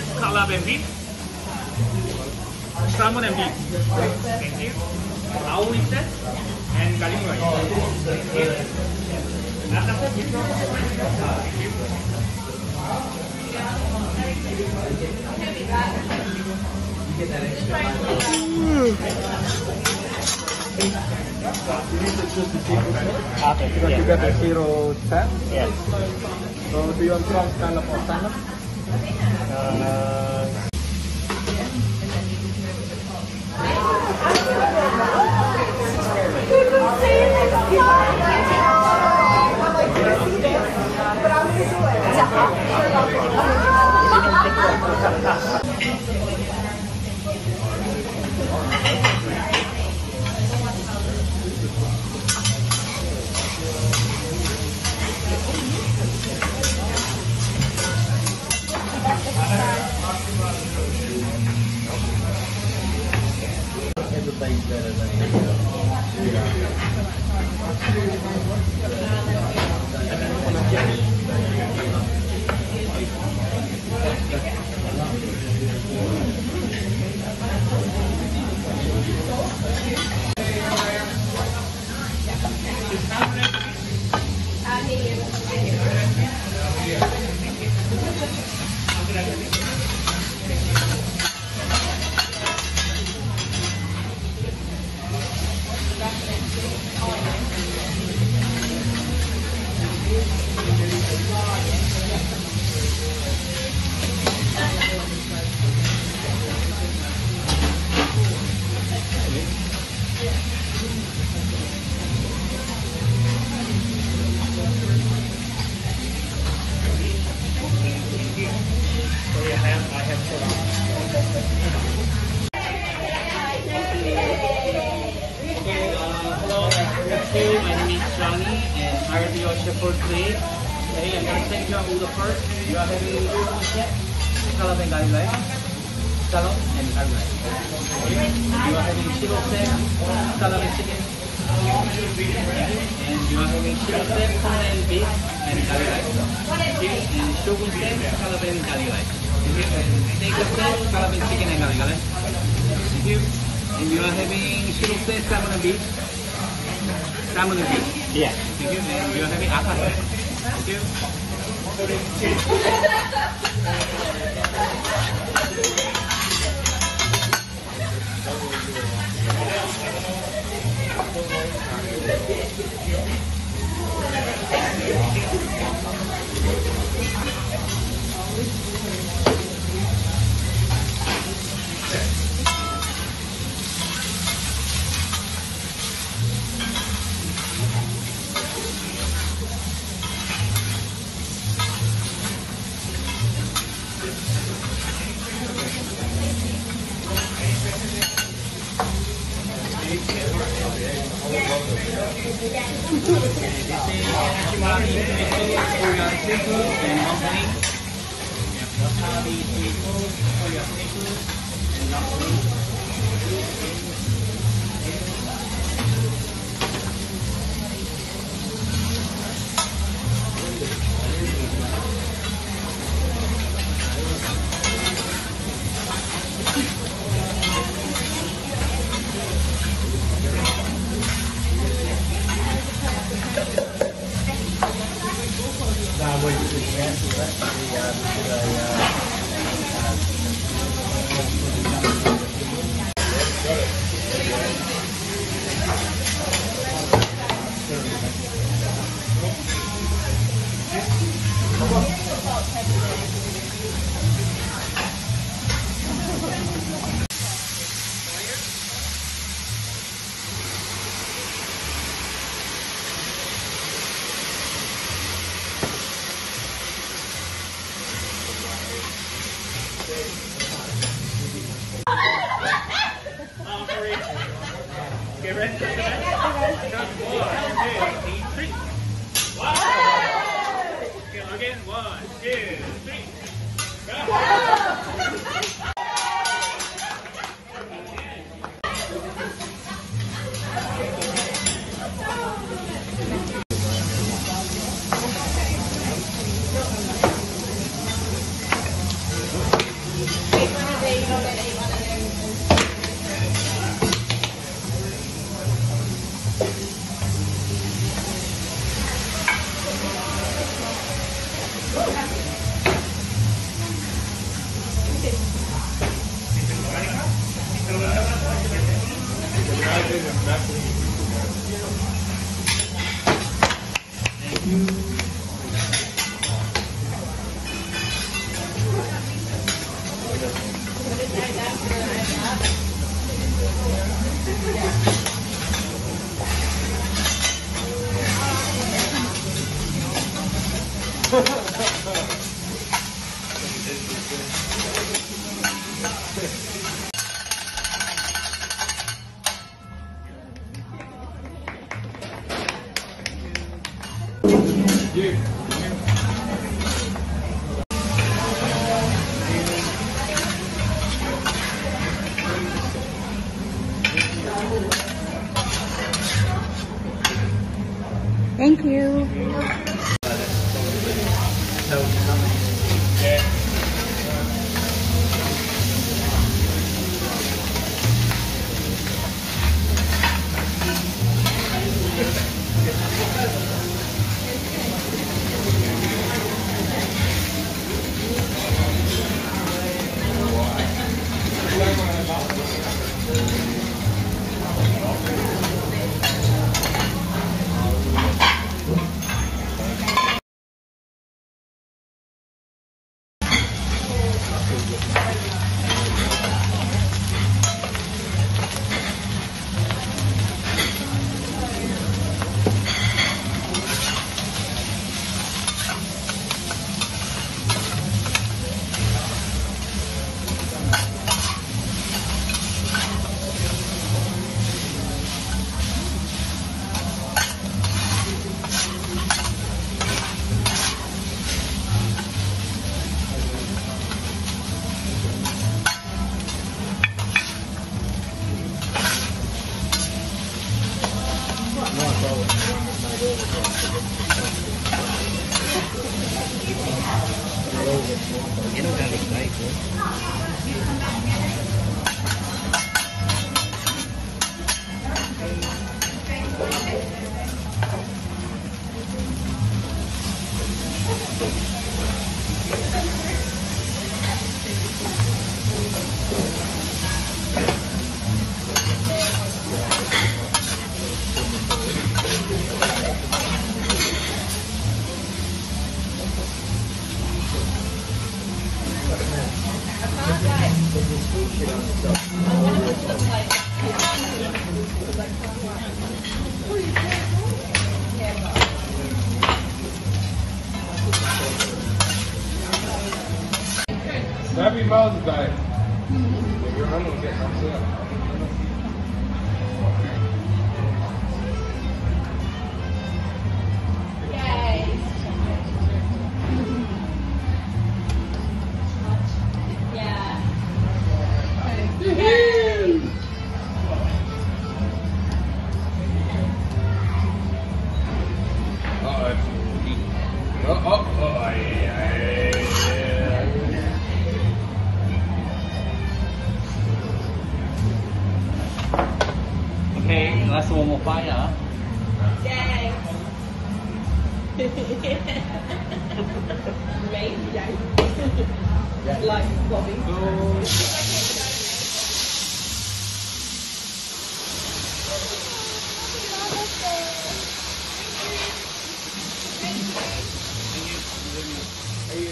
set, kebab and beef. Salmon and beef. Thank you. Aoi set and garlic rice. Thank you. Nata set, thank you. Okay, so you got a 010? Yes. So do you want some kind of salmon? Hello, my name is Johnny and I will be your chef for today. Okay, I'm going to send you an order first. You are having salad and garlic rice. Salad and garlic rice. Okay. You are having chilo set, salad and chicken. And you are having chilo set, corn and beef and garlic rice. Okay. And shogun set, salad and garlic rice. Okay. And steak set, salad and chicken and garlic rice. Thank you. And you are having chilo set, salmon and beef. Salmon and beef. Yeah. Thank you. And you are having aka set. Thank you. Get ready. One, two, three. Wow. Okay, again. 1, 2, 3. Go. Thank you. Happy Mother's Day. I'm gonna get myself. Okay, last one more fire. Yay! Amazing. Like Bobby.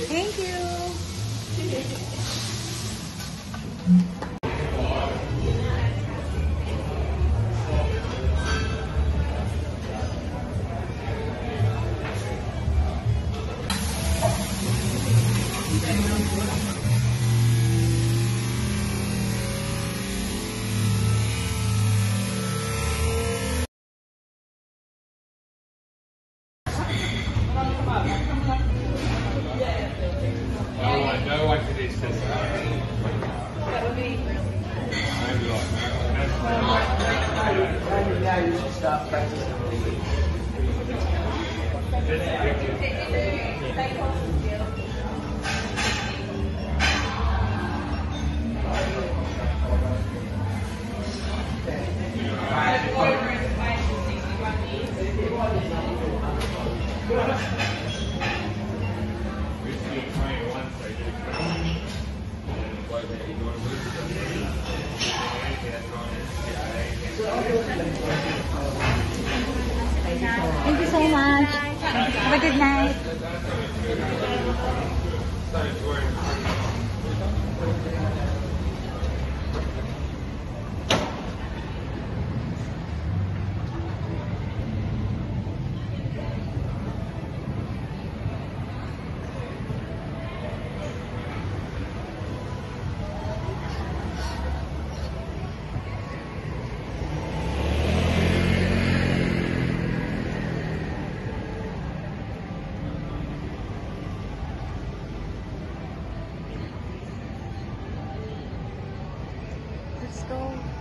Thank you. No one can eat this. Now you should start practicing. Thank you so much. Have a good night. go.